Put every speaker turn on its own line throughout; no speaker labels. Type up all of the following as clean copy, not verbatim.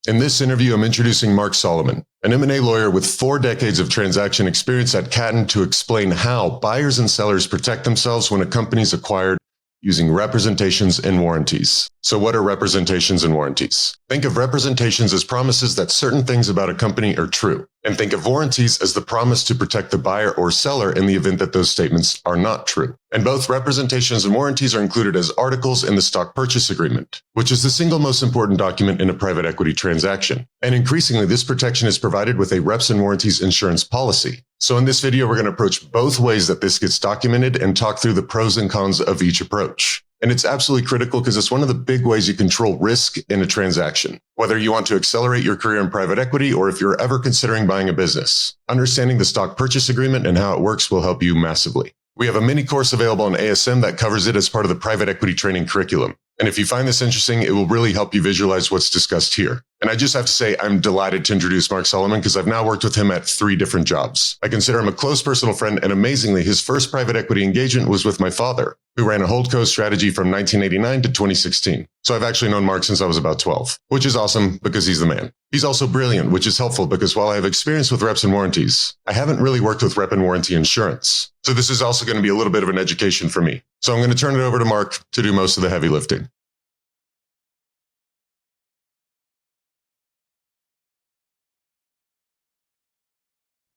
In this interview, I'm introducing Mark Solomon, an M&A lawyer with 4 decades of transaction experience at Catton, to explain how buyers and sellers protect themselves when a company is acquired using representations and warranties. So what are representations and warranties? Think of representations as promises that certain things about a company are true, and think of warranties as the promise to protect the buyer or seller in the event that those statements are not true. And both representations and warranties are included as articles in the stock purchase agreement, which is the single most important document in a private equity transaction. And increasingly, this protection is provided with a reps and warranties insurance policy. So in this video, we're going to approach both ways that this gets documented and talk through the pros and cons of each approach. And it's absolutely critical because it's one of the big ways you control risk in a transaction. Whether you want to accelerate your career in private equity or if you're ever considering buying a business, understanding the stock purchase agreement and how it works will help you massively. We have a mini course available on ASM that covers it as part of the private equity training curriculum. And if you find this interesting, it will really help you visualize what's discussed here. And I just have to say, I'm delighted to introduce Mark Solomon because I've now worked with him at 3 different jobs. I consider him a close personal friend, and amazingly, his first private equity engagement was with my father, who ran a holdco strategy from 1989 to 2016. So I've actually known Mark since I was about 12, which is awesome because he's the man. He's also brilliant, which is helpful because while I have experience with reps and warranties, I haven't really worked with rep and warranty insurance. So this is also going to be a little bit of an education for me. So I'm going to turn it over to Mark to do most of the heavy lifting.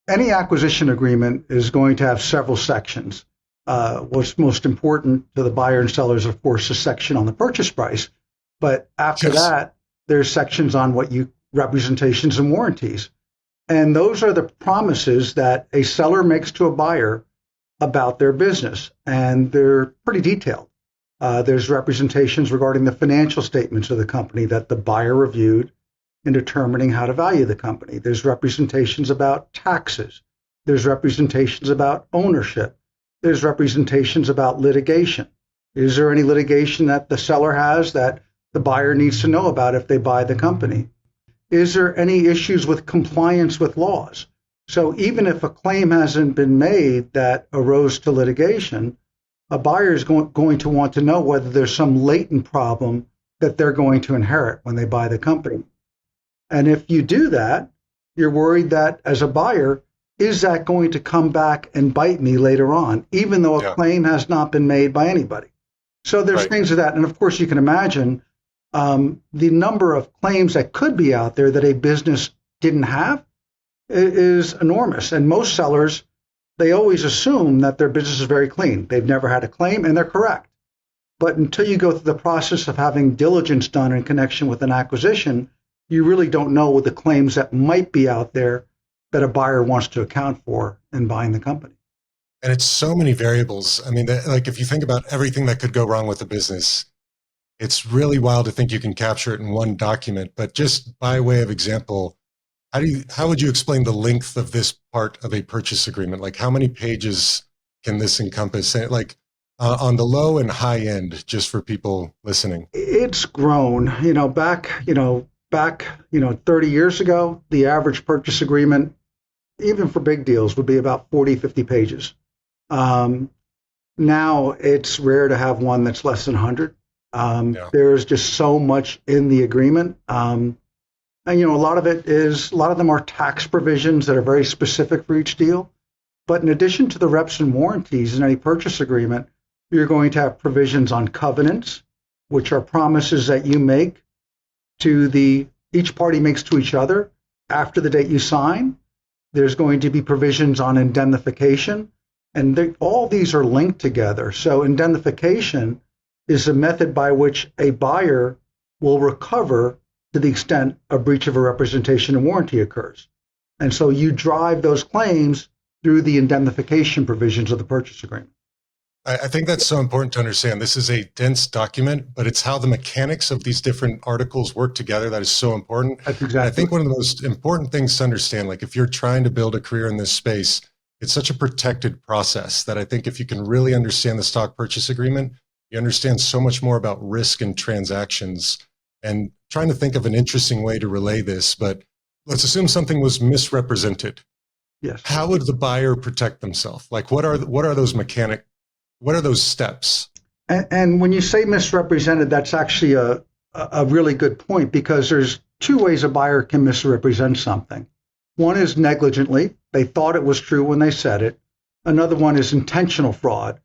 Any acquisition agreement is going to have several sections. What's most important to the buyer and sellers, of course, is section on the purchase price. But after that, there's sections on what you representations and warranties. And those are the promises that a seller makes to a buyer about their business. And they're pretty detailed. There's representations regarding the financial statements of the company that the buyer reviewed in determining how to value the company. There's representations about taxes. There's representations about ownership. There's representations about litigation. Is there any litigation that the seller has that the buyer needs to know about if they buy the company? Is there any issues with compliance with laws? So even if a claim hasn't been made that arose to litigation, a buyer is going to want to know whether there's some latent problem that they're going to inherit when they buy the company. And if you do that, you're worried that as a buyer, is that going to come back and bite me later on, even though a claim has not been made by anybody? So there's things of that. And of course, you can imagine the number of claims that could be out there that a business didn't have is enormous. And most sellers, they always assume that their business is very clean. They've never had a claim, and they're correct. But until you go through the process of having diligence done in connection with an acquisition, you really don't know what the claims that might be out there that a buyer wants to account for in buying the company.
And it's so many variables. I mean, like if you think about everything that could go wrong with a business, it's really wild to think you can capture it in one document. But just by way of example, how would you explain the length of this part of a purchase agreement? Like how many pages can this encompass? Like on the low and high end, just for people listening.
It's grown, back 30 years ago, the average purchase agreement, even for big deals, would be about 40, 50 pages. Now it's rare to have one that's less than 100. There's just so much in the agreement. And, a lot of them are tax provisions that are very specific for each deal. But in addition to the reps and warranties in any purchase agreement, you're going to have provisions on covenants, which are promises that you make to each party makes to each other after the date you sign. There's going to be provisions on indemnification, and all these are linked together. So indemnification is a method by which a buyer will recover to the extent a breach of a representation and warranty occurs. And so you drive those claims through the indemnification provisions of the purchase agreement.
I think that's so important to understand. This is a dense document, but it's how the mechanics of these different articles work together that is so important.
That's exactly.
I think one of the most important things to understand, like if you're trying to build a career in this space, it's such a protected process that I think if you can really understand the stock purchase agreement, you understand so much more about risk and transactions. And trying to think of an interesting way to relay this, but let's assume something was misrepresented.
Yes.
How would the buyer protect themselves? Like what are those mechanics? What are those steps?
And when you say misrepresented, that's actually a really good point, because there's two ways a buyer can misrepresent something. One is negligently. They thought it was true when they said it. Another one is intentional fraud.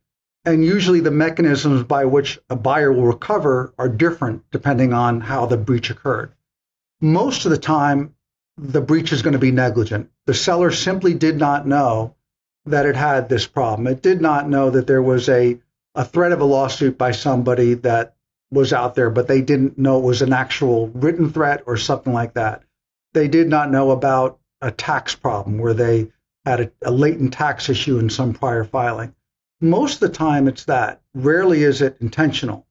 And usually the mechanisms by which a buyer will recover are different depending on how the breach occurred. Most of the time, the breach is going to be negligent. The seller simply did not know that it had this problem. It did not know that there was a threat of a lawsuit by somebody that was out there, but they didn't know it was an actual written threat or something like that. They did not know about a tax problem where they had a latent tax issue in some prior filing. Most of the time it's that. Rarely is it intentional.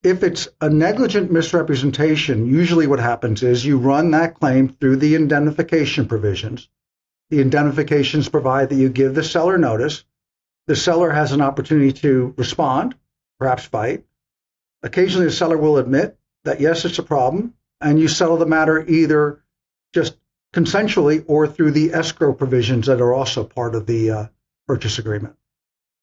If it's a negligent misrepresentation, usually what happens is you run that claim through the indemnification provisions. The indemnifications provide that you give the seller notice. The seller has an opportunity to respond, perhaps fight. Occasionally, the seller will admit that, yes, it's a problem, and you settle the matter either just consensually or through the escrow provisions that are also part of the purchase agreement.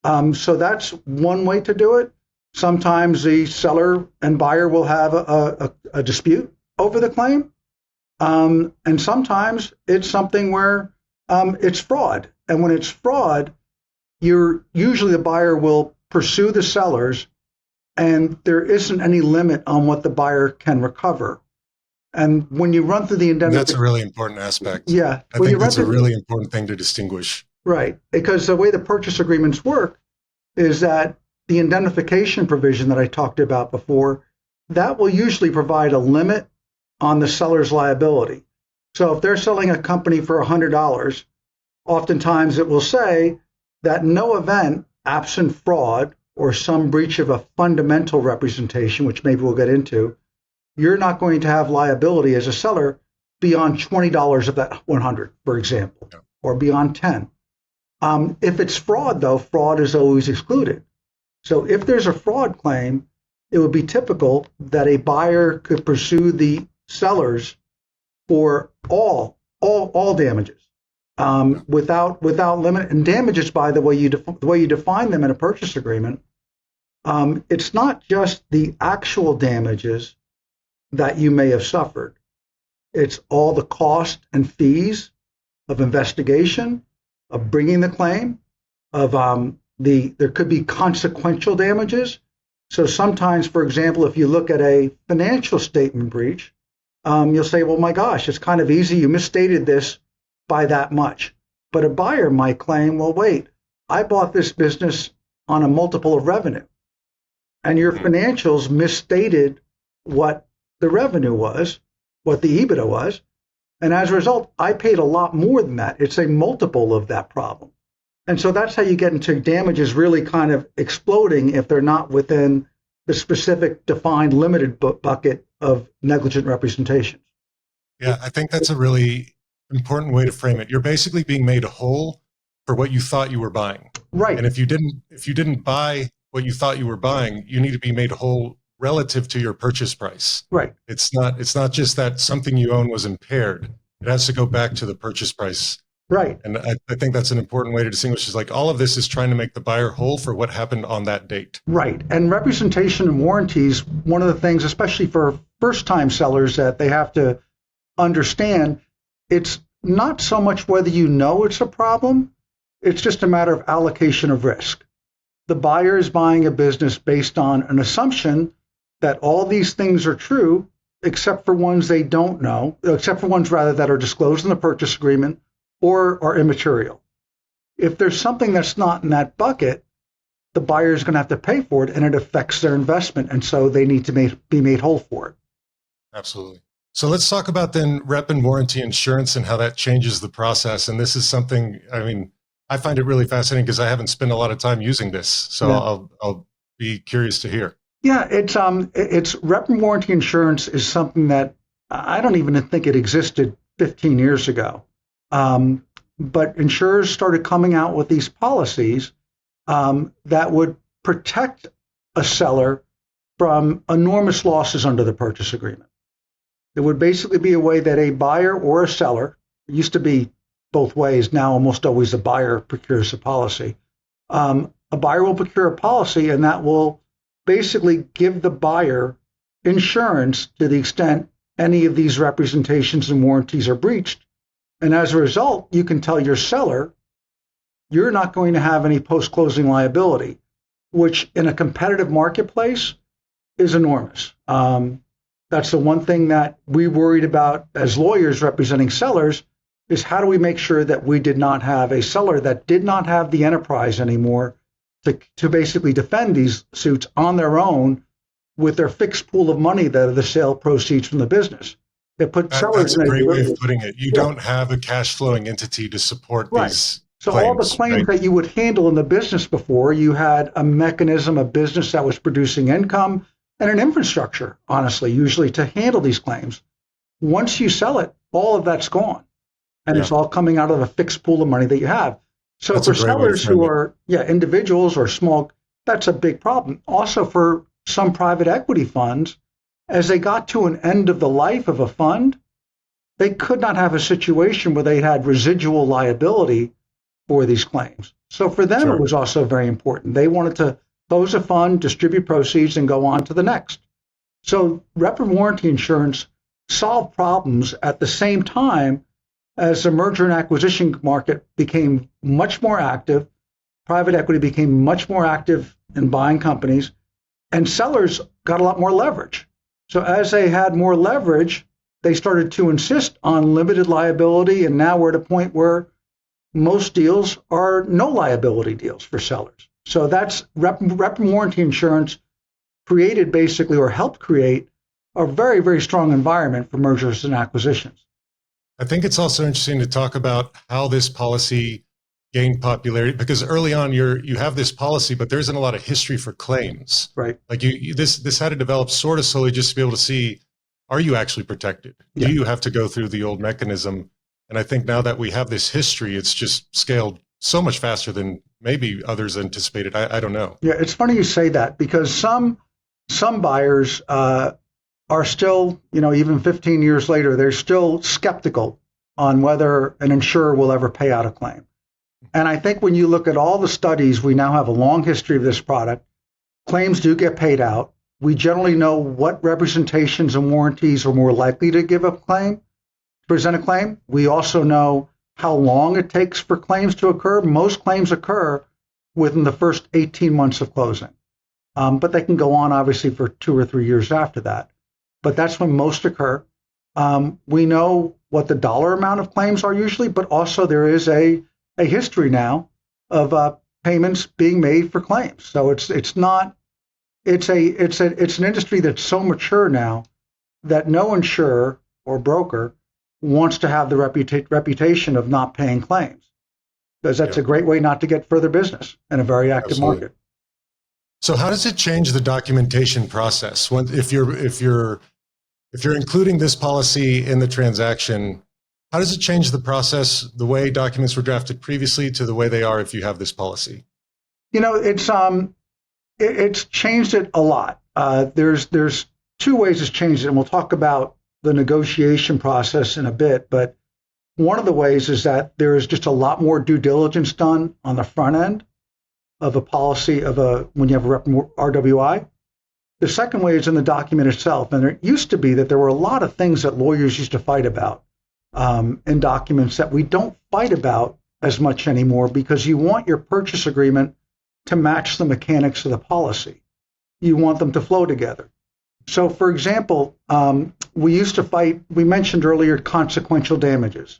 So that's one way to do it. Sometimes the seller and buyer will have a dispute over the claim. And sometimes it's something where it's fraud. And when it's fraud, usually the buyer will pursue the sellers, and there isn't any limit on what the buyer can recover. And when you run through the indemnification,
that's a really important aspect.
Yeah,
I think that's a really important thing to distinguish.
Right, because the way the purchase agreements work is that the indemnification provision that I talked about before, that will usually provide a limit on the seller's liability. So if they're selling a company for $100, oftentimes it will say that no event, absent fraud or some breach of a fundamental representation, which maybe we'll get into, you're not going to have liability as a seller beyond $20 of that 100, for example, or beyond 10. If it's fraud, though, fraud is always excluded. So if there's a fraud claim, it would be typical that a buyer could pursue the sellers for all damages without limit. And damages, by the way you define them in a purchase agreement, it's not just the actual damages that you may have suffered. It's all the cost and fees of investigation, of bringing the claim, of there could be consequential damages. So sometimes, for example, if you look at a financial statement breach, you'll say, well, my gosh, it's kind of easy. You misstated this by that much. But a buyer might claim, well, wait, I bought this business on a multiple of revenue, and your financials misstated what the revenue was, what the EBITDA was. And as a result, I paid a lot more than that. It's a multiple of that problem. And so that's how you get into damages really kind of exploding if they're not within the specific defined limited bucket of negligent representation.
Yeah, I think that's a really important way to frame it. You're basically being made whole for what you thought you were buying.
Right.
And if you didn't buy what you thought you were buying, you need to be made whole relative to your purchase price.
Right.
It's not just that something you own was impaired. It has to go back to the purchase price.
Right.
And I think that's an important way to distinguish. Is like all of this is trying to make the buyer whole for what happened on that date.
Right. And representation and warranties, one of the things, especially for first-time sellers, that they have to understand, it's not so much whether you know it's a problem, it's just a matter of allocation of risk. The buyer is buying a business based on an assumption that all these things are true, except for ones they don't know, except for ones rather that are disclosed in the purchase agreement or are immaterial. If there's something that's not in that bucket, the buyer is going to have to pay for it, and it affects their investment, and so they need to be made whole for it.
Absolutely. So let's talk about then rep and warranty insurance and how that changes the process. And this is something, I mean, I find it really fascinating because I haven't spent a lot of time using this. So yeah. I'll be curious to hear.
Yeah, it's rep and warranty insurance is something that I don't even think it existed 15 years ago. But insurers started coming out with these policies that would protect a seller from enormous losses under the purchase agreement. It would basically be a way that a buyer or a seller, it used to be both ways, now almost always the buyer procures a policy. A buyer will procure a policy, and that will basically give the buyer insurance to the extent any of these representations and warranties are breached. And as a result, you can tell your seller, you're not going to have any post-closing liability, which in a competitive marketplace is enormous. That's the one thing that we worried about as lawyers representing sellers, is how do we make sure that we did not have a seller that did not have the enterprise anymore to basically defend these suits on their own with their fixed pool of money that are the sale proceeds from the business. It put sellers
That's a
in
great way of putting it. You
Yeah.
don't have a cash flowing entity to support
Right.
these
So
claims,
all the claims
right?
that you would handle in the business before, you had a mechanism, a business that was producing income and an infrastructure, honestly, usually to handle these claims. Once you sell it, all of that's gone. And it's all coming out of a fixed pool of money that you have. So
That's
for
a great way to
sellers
frame
who
it.
are individuals or small, that's a big problem. Also for some private equity funds, as they got to an end of the life of a fund, they could not have a situation where they had residual liability for these claims. So for them,
Sure.
it was also very important. They wanted to close a fund, distribute proceeds, and go on to the next. So rep and warranty insurance solved problems at the same time as the merger and acquisition market became much more active. Private equity became much more active in buying companies, and sellers got a lot more leverage. So as they had more leverage, they started to insist on limited liability, and now we're at a point where most deals are no liability deals for sellers. So that's rep and warranty insurance created basically, or helped create, a very, very strong environment for mergers and acquisitions.
I think it's also interesting to talk about how this policy gained popularity, because early on you have this policy, but there isn't a lot of history for claims.
Right.
Like this had to develop sort of slowly just to be able to see, are you actually protected?
Yeah.
Do you have to go through the old mechanism? And I think now that we have this history, it's just scaled so much faster than maybe others anticipated. I don't know.
Yeah, it's funny you say that, because some buyers are still, even 15 years later, they're still skeptical on whether an insurer will ever pay out a claim. And I think when you look at all the studies, we now have a long history of this product. Claims do get paid out. We generally know what representations and warranties are more likely to present a claim. We also know how long it takes for claims to occur. Most claims occur within the first 18 months of closing. But they can go on, obviously, for 2 or 3 years after that. But that's when most occur. We know what the dollar amount of claims are usually, but also there is a history now of payments being made for claims. So it's an industry that's so mature now that no insurer or broker wants to have the reputation of not paying claims, because that's a great way not to get further business in a very active market.
So how does it change the documentation process if you're including this policy in the transaction? How does it change the process, the way documents were drafted previously to the way they are if you have this policy?
It's changed it a lot. There's 2 ways it's changed it, and we'll talk about the negotiation process in a bit. But one of the ways is that there is just a lot more due diligence done on the front end of a policy when you have a RWI. The second way is in the document itself. And there used to be that there were a lot of things that lawyers used to fight about in documents that we don't fight about as much anymore, because you want your purchase agreement to match the mechanics of the policy. You want them to flow together. So, for example, we used to fight, we mentioned earlier, consequential damages.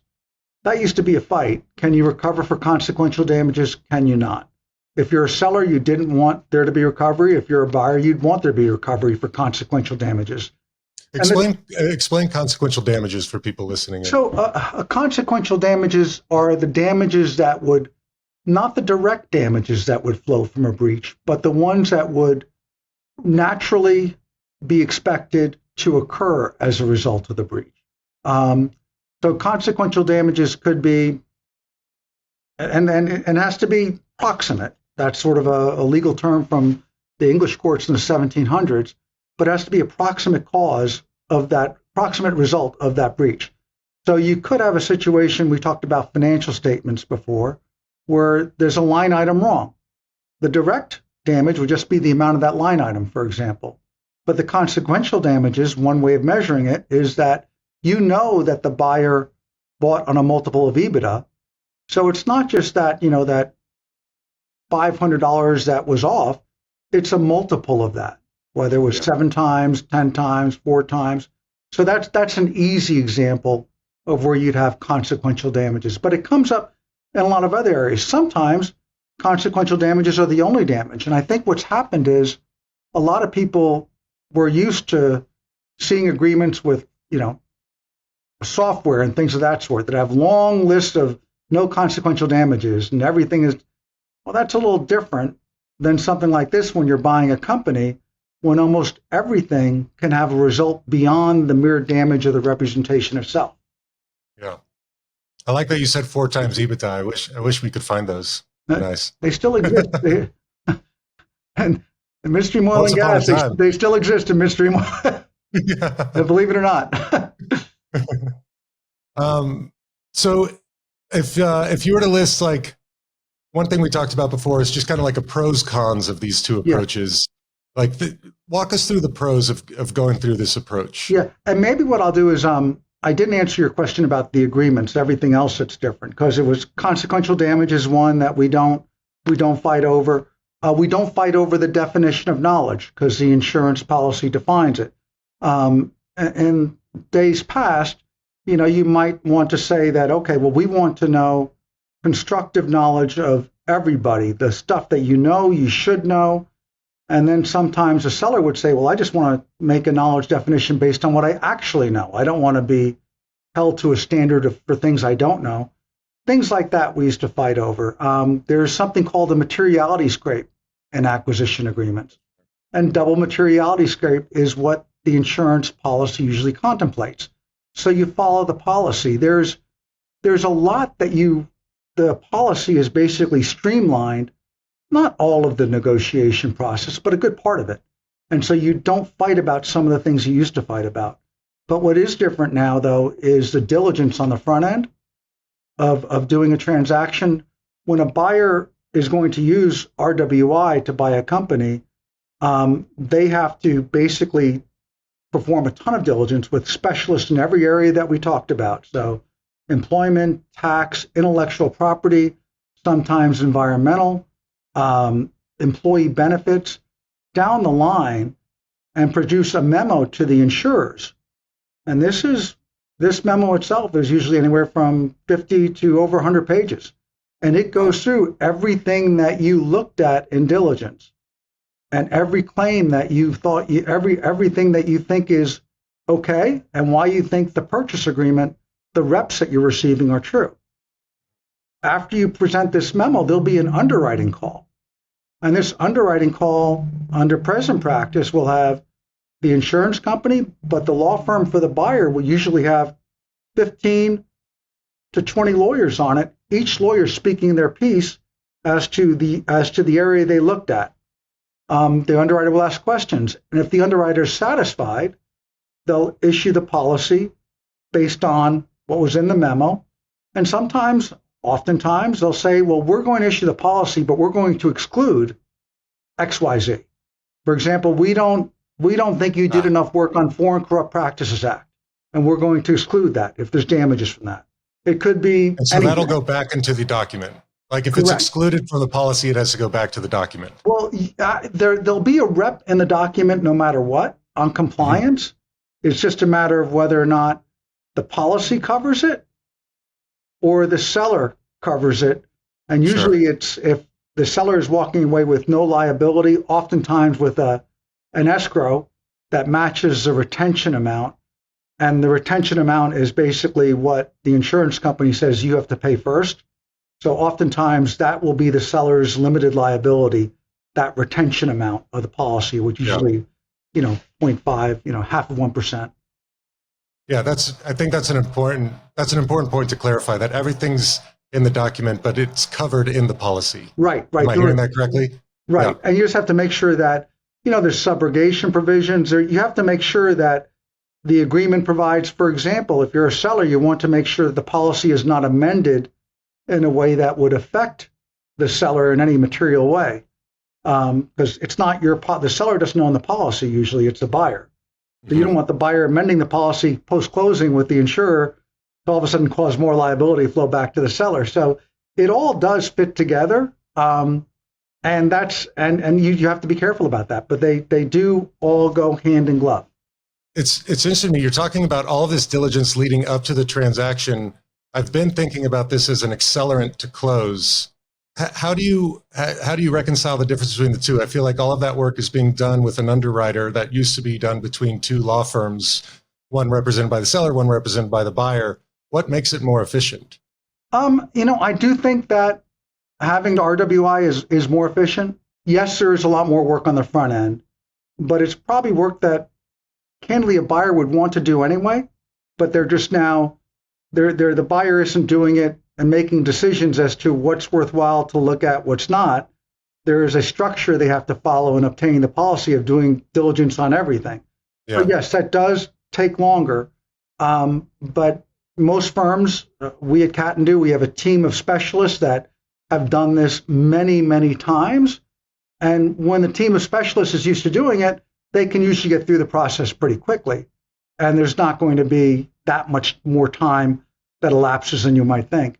That used to be a fight. Can you recover for consequential damages? Can you not? If you're a seller, you didn't want there to be recovery. If you're a buyer, you'd want there to be recovery for consequential damages.
Explain consequential damages for people listening in.
So consequential damages are the damages that would, not the direct damages that would flow from a breach, but the ones that would naturally be expected to occur as a result of the breach. So consequential damages could be, and has to be proximate. That's sort of a legal term from the English courts in the 1700s, but it has to be a proximate cause of that, proximate result of that breach. So you could have a situation, we talked about financial statements before, where there's a line item wrong. The direct damage would just be the amount of that line item, for example. But the consequential damages, one way of measuring it is that you know that the buyer bought on a multiple of EBITDA. So it's not just that, that $500 that was off, it's a multiple of that, whether it was 7 times, 10 times, 4 times. So that's an easy example of where you'd have consequential damages. But it comes up in a lot of other areas. Sometimes consequential damages are the only damage. And I think what's happened is a lot of people were used to seeing agreements with, software and things of that sort that have long lists of no consequential damages and everything is, well, that's a little different than something like this when you're buying a company when almost everything can have a result beyond the mere damage of the representation itself.
Yeah. I like that you said 4 times EBITDA. I wish we could find those. Nice.
They still exist. And in midstream oil and gas, they still exist in midstream oil. Believe it or not.
So if you were to list, like, one thing we talked about before is just kind of like a pros cons of these two approaches. Yeah. Like, walk us through the pros of going through this approach.
Yeah, and maybe what I'll do is I didn't answer your question about the agreements. Everything else that's different, because it was consequential damage is one that we don't fight over. We don't fight over the definition of knowledge because the insurance policy defines it. In days past, you might want to say that, okay, well, we want to know constructive knowledge of everybody, the stuff that you should know. And then sometimes a seller would say, well, I just want to make a knowledge definition based on what I actually know. I don't want to be held to a standard for things I don't know. Things like that we used to fight over. There's something called a materiality scrape in acquisition agreements. And double materiality scrape is what the insurance policy usually contemplates. So you follow the policy. There's a lot that the policy is basically streamlined, not all of the negotiation process, but a good part of it. And so you don't fight about some of the things you used to fight about. But what is different now, though, is the diligence on the front end of doing a transaction. When a buyer is going to use RWI to buy a company, they have to basically perform a ton of diligence with specialists in every area that we talked about. So employment, tax, intellectual property, sometimes environmental, employee benefits, down the line, and produce a memo to the insurers. And this memo itself is usually anywhere from 50 to over 100 pages. And it goes through everything that you looked at in diligence and every claim that you thought, everything that you think is okay, and why you think the purchase agreement, the reps that you're receiving are true. After you present this memo, there'll be an underwriting call. And this underwriting call, under present practice, will have the insurance company, but the law firm for the buyer will usually have 15 to 20 lawyers on it, each lawyer speaking their piece as to the area they looked at. The underwriter will ask questions, and if the underwriter is satisfied, they'll issue the policy based on what was in the memo. And oftentimes, they'll say, well, we're going to issue the policy, but we're going to exclude XYZ. For example, we don't think you did enough work on Foreign Corrupt Practices Act, and we're going to exclude that if there's damages from that. It could be
and so anything. That'll go back into the document. Like, if it's excluded from the policy, it has to go back to the document.
Well, there'll be a rep in the document no matter what on compliance. Mm-hmm. It's just a matter of whether or not the policy covers it or the seller covers it. And usually it's if the seller is walking away with no liability, oftentimes with an escrow that matches the retention amount. And the retention amount is basically what the insurance company says you have to pay first. So oftentimes that will be the seller's limited liability, that retention amount of the policy, which usually, 0.5, half of 1%.
Yeah, I think that's an important point to clarify, that everything's in the document, but it's covered in the policy.
Right.
Am I hearing that correctly?
Right. Yeah. And you just have to make sure that, there's subrogation provisions, or you have to make sure that the agreement provides, for example, if you're a seller, you want to make sure that the policy is not amended in a way that would affect the seller in any material way. because it's not the seller doesn't own the policy. Usually it's the buyer. So you don't want the buyer amending the policy post-closing with the insurer to all of a sudden cause more liability flow back to the seller. So it all does fit together. And you have to be careful about that, but they do all go hand in glove.
It's interesting to me. You're talking about all this diligence leading up to the transaction. I've been thinking about this as an accelerant to close. How do you reconcile the difference between the two? I feel like all of that work is being done with an underwriter that used to be done between two law firms, one represented by the seller, one represented by the buyer. What makes it more efficient?
I do think that having the RWI is more efficient. Yes, there is a lot more work on the front end, but it's probably work that candidly a buyer would want to do anyway, but they're just now, the buyer isn't doing it and making decisions as to what's worthwhile to look at, what's not. There is a structure they have to follow in obtaining the policy of doing diligence on everything. Yeah. But yes, that does take longer. But most firms, we at Cat and Do, we have a team of specialists that have done this many, many times. And when the team of specialists is used to doing it, they can usually get through the process pretty quickly. And there's not going to be that much more time that elapses than you might think.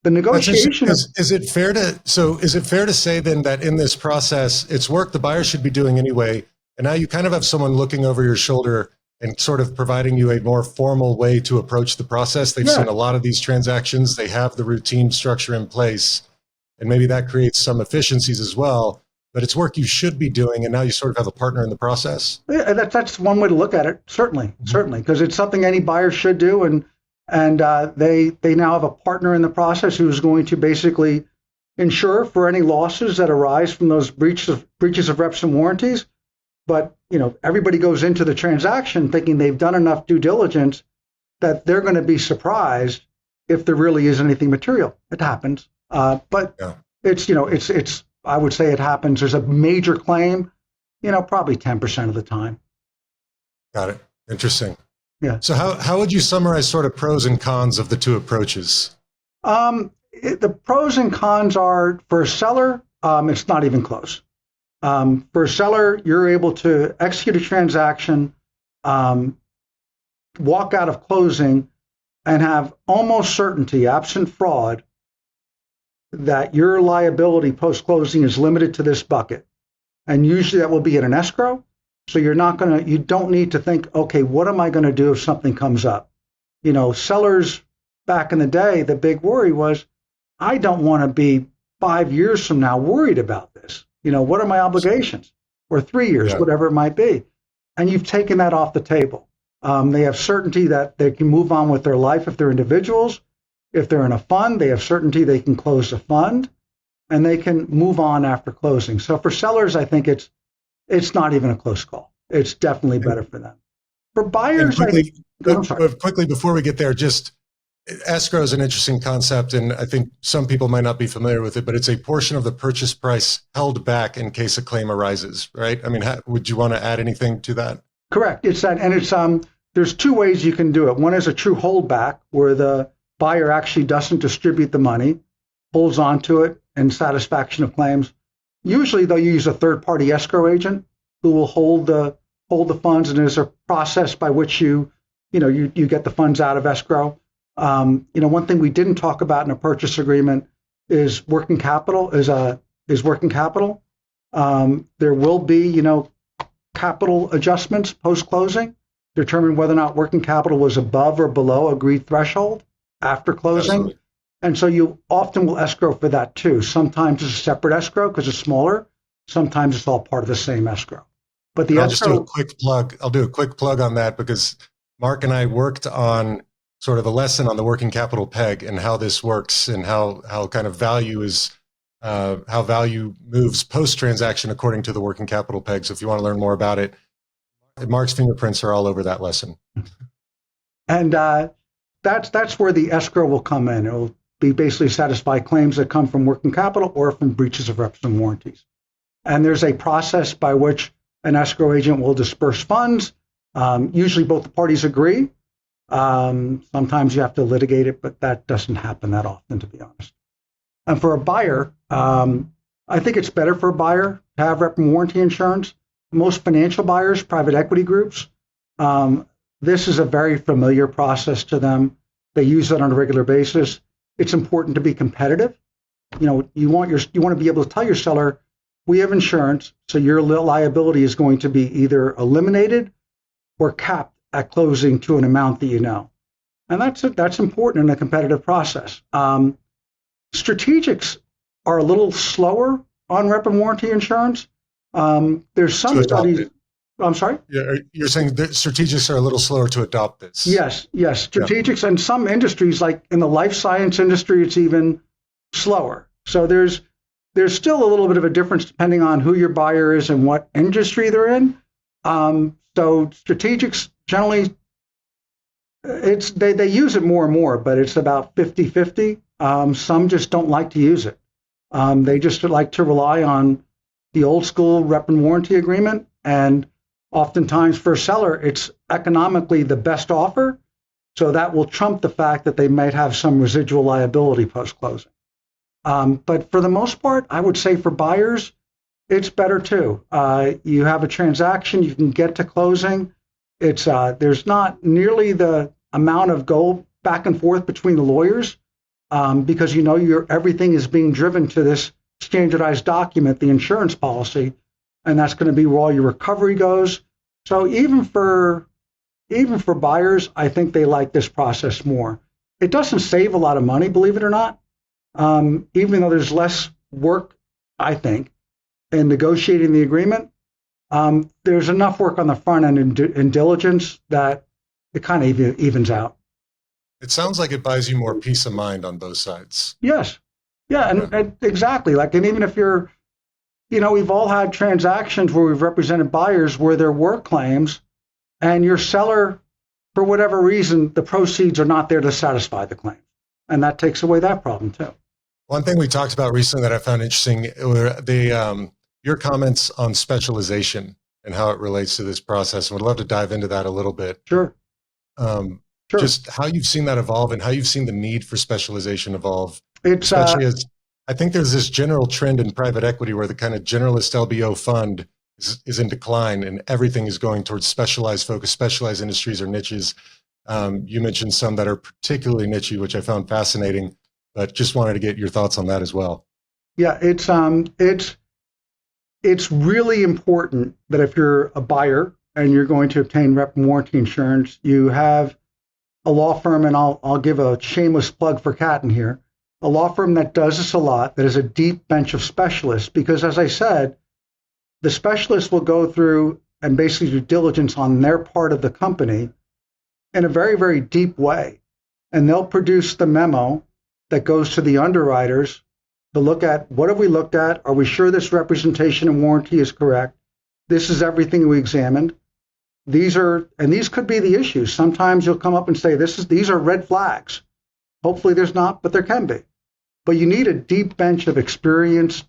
The negotiation
is it fair to say then that in this process, it's work the buyer should be doing anyway, and now you kind of have someone looking over your shoulder and sort of providing you a more formal way to approach the process? They've seen a lot of these transactions. They have the routine structure in place, and maybe that creates some efficiencies as well. But it's work you should be doing, and now you sort of have a partner in the process.
Yeah, that's one way to look at it. Certainly, because it's something any buyer should do, and they now have a partner in the process who's going to basically insure for any losses that arise from those breaches of reps and warranties. But everybody goes into the transaction thinking they've done enough due diligence that they're going to be surprised if there really is anything material. It happens, but it's I would say it happens. There's a major claim, probably 10% of the time.
Got it. Interesting.
Yeah.
So how would you summarize sort of pros and cons of the two approaches?
The pros and cons are, for a seller, it's not even close. For a seller, you're able to execute a transaction, walk out of closing, and have almost certainty, absent fraud, that your liability post-closing is limited to this bucket. And usually that will be in an escrow. So you don't need to think, okay, what am I going to do if something comes up? Sellers back in the day, the big worry was, I don't want to be 5 years from now worried about this. What are my obligations? Or 3 years, whatever it might be. And you've taken that off the table. They have certainty that they can move on with their life if they're individuals. If they're in a fund, they have certainty they can close the fund, and they can move on after closing. So for sellers, I think it's not even a close call. It's definitely better for them. For buyers,
quickly before we get there, just escrow is an interesting concept, and I think some people might not be familiar with it, but it's a portion of the purchase price held back in case a claim arises, right? I mean, would you want to add anything to that?
Correct. It's that, and it's there's two ways you can do it. One is a true holdback, where the buyer actually doesn't distribute the money, holds on to it in satisfaction of claims. Usually they'll use a third-party escrow agent who will hold the funds, and there's a process by which you get the funds out of escrow. One thing we didn't talk about in a purchase agreement is working capital. There will be capital adjustments post-closing, determine whether or not working capital was above or below agreed threshold after closing.
Absolutely.
And so you often will escrow for that too. Sometimes it's a separate escrow because it's smaller. Sometimes it's all part of the same escrow. But the
I'll just do a quick plug. I'll do a quick plug on that because Mark and I worked on sort of a lesson on the working capital peg and how this works and how kind of value is, how value moves post-transaction according to the working capital peg. So if you want to learn more about it, Mark's fingerprints are all over that lesson.
And that's where the escrow will come in. It will be basically satisfy claims that come from working capital or from breaches of reps and warranties. And there's a process by which an escrow agent will disperse funds. Usually both the parties agree. Sometimes you have to litigate it, but that doesn't happen that often, to be honest. And for a buyer, I think it's better for a buyer to have rep and warranty insurance. Most financial buyers, private equity groups, this is a very familiar process to them. They use it on a regular basis. It's important to be competitive. You want to be able to tell your seller, we have insurance, so your liability is going to be either eliminated or capped at closing to an amount that you know. And that's important in a competitive process. Strategics are a little slower on rep and warranty insurance. There's some studies. I'm sorry?
Yeah, you're saying that strategics are a little slower to adopt this.
Yes. Strategics, and some industries, like in the life science industry, it's even slower. So there's still a little bit of a difference depending on who your buyer is and what industry they're in. So strategics generally, they use it more and more, but it's about 50-50. Some just don't like to use it. They just like to rely on the old school rep and warranty agreement, and oftentimes for a seller, it's economically the best offer, so that will trump the fact that they might have some residual liability post-closing. But for the most part, I would say for buyers, it's better too. You have a transaction, you can get to closing. There's not nearly the amount of go back and forth between the lawyers, because everything is being driven to this standardized document, the insurance policy, and that's going to be where all your recovery goes. So even for buyers, I think they like this process more. It doesn't save a lot of money, believe it or not, even though there's less work, I think, in negotiating the agreement. There's enough work on the front end in diligence that it kind of evens out.
It sounds like it buys you more peace of mind on both sides.
Yes. Yeah, and exactly. And even if you're, we've all had transactions where we've represented buyers where there were claims, and your seller, for whatever reason, the proceeds are not there to satisfy the claim. And that takes away that problem too.
One thing we talked about recently that I found interesting were your comments on specialization and how it relates to this process. And would love to dive into that a little bit.
Sure.
Just how you've seen that evolve and how you've seen the need for specialization evolve. Especially as I think there's this general trend in private equity where the kind of generalist LBO fund is in decline and everything is going towards specialized focus, specialized industries or niches. You mentioned some that are particularly niche, which I found fascinating, but just wanted to get your thoughts on that as well.
Yeah, it's really important that if you're a buyer and you're going to obtain rep and warranty insurance, you have a law firm, and I'll give a shameless plug for Catton here, a law firm that does this a lot, that has a deep bench of specialists, because as I said, the specialists will go through and basically do diligence on their part of the company in a very, very deep way. And they'll produce the memo that goes to the underwriters to look at, what have we looked at? Are we sure this representation and warranty is correct? This is everything we examined. These could be the issues. Sometimes you'll come up and say, these are red flags. Hopefully there's not, but there can be. But you need a deep bench of experienced,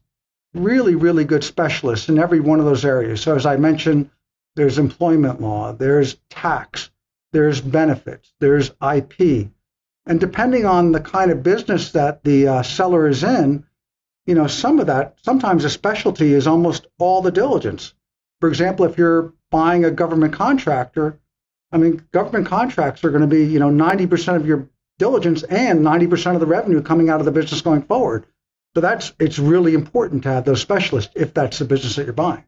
really, really good specialists in every one of those areas. So as I mentioned, there's employment law, there's tax, there's benefits, there's IP. And depending on the kind of business that the seller is in, sometimes a specialty is almost all the diligence. For example, if you're buying a government contractor, government contracts are going to be, 90% of your diligence and 90% of the revenue coming out of the business going forward. So it's really important to have those specialists if that's the business that you're buying.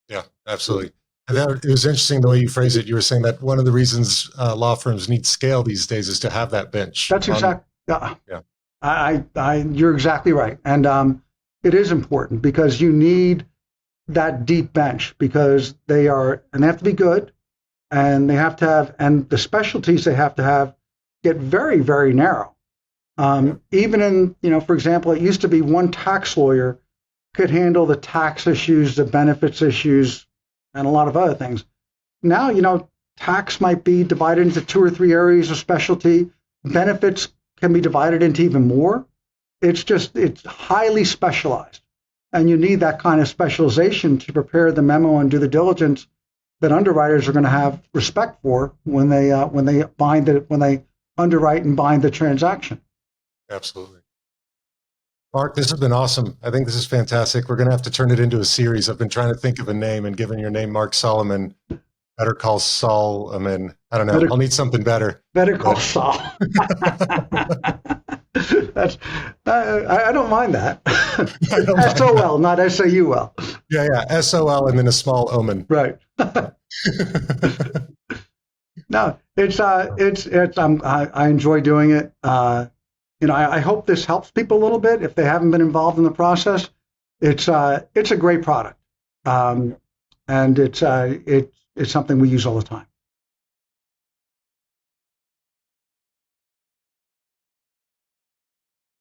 Yeah, absolutely. And it was interesting the way you phrased it. You were saying that one of the reasons law firms need scale these days is to have that bench.
That's exactly. Yeah. You're exactly right, and it is important because you need that deep bench because they have to be good, and they have to have, and the specialties they have to have get very, very narrow. Even in, for example, it used to be one tax lawyer could handle the tax issues, the benefits issues, and a lot of other things. Now, tax might be divided into 2 or 3 areas of specialty. Benefits can be divided into even more. It's highly specialized. And you need that kind of specialization to prepare the memo and do the diligence that underwriters are going to have respect for when they underwrite and bind the transaction.
Absolutely. Mark, this has been awesome. I think this is fantastic. We're going to have to turn it into a series. I've been trying to think of a name, and given your name, Mark Solomon, Better Call Solomon. I don't know. I'll need something better.
Better Call Saul. That's I don't mind that. SOL, not SAUL.
Yeah. SOL and then a small omen.
Right. No, I enjoy doing it. I hope this helps people a little bit if they haven't been involved in the process. It's a great product, and it's something we use all the time.